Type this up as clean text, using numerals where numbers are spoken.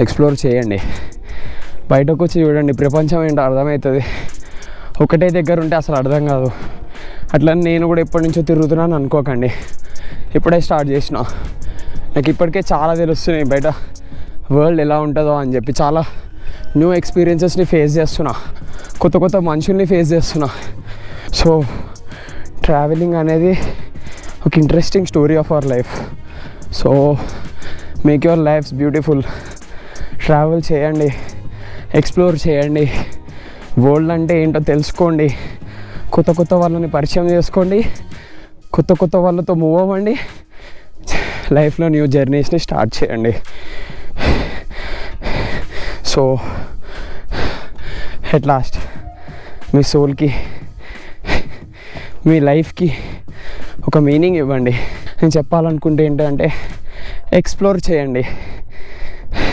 Explore చేయండి. బయటకు వచ్చి చూడండి, ప్రపంచం ఏంటో అర్థమవుతుంది. ఒకటే దగ్గర ఉంటే అసలు అర్థం కాదు. అట్లని నేను కూడా ఎప్పటి నుంచో తిరుగుతున్నాను అనుకోకండి, ఇప్పుడే స్టార్ట్ చేసిన. నాకు ఇప్పటికే చాలా తెలుస్తున్నాయి బయట వరల్డ్ ఎలా ఉంటుందో అని చెప్పి. చాలా న్యూ ఎక్స్పీరియన్సెస్ని ఫేస్ చేస్తున్నా, కొత్త కొత్త మనుషుల్ని ఫేస్ చేస్తున్నా. సో ట్రావెలింగ్ అనేది ఒక interesting story of our life. So make your lifes beautiful. Travel చేయండి, ఎక్స్ప్లోర్ చేయండి, వరల్డ్ అంటే ఏంటో తెలుసుకోండి, కొత్త కొత్త వాళ్ళని పరిచయం చేసుకోండి, కొత్త కొత్త వాళ్ళతో మూవ్ అవ్వండి, లైఫ్లో న్యూ జర్నీస్ని స్టార్ట్ చేయండి. సో ఎట్ లాస్ట్ మీ సోల్కి, మీ లైఫ్కి ఒక మీనింగ్ ఇవ్వండి. నేను చెప్పాలనుకుంటే ఏంటంటే ఎక్స్ప్లోర్ చేయండి.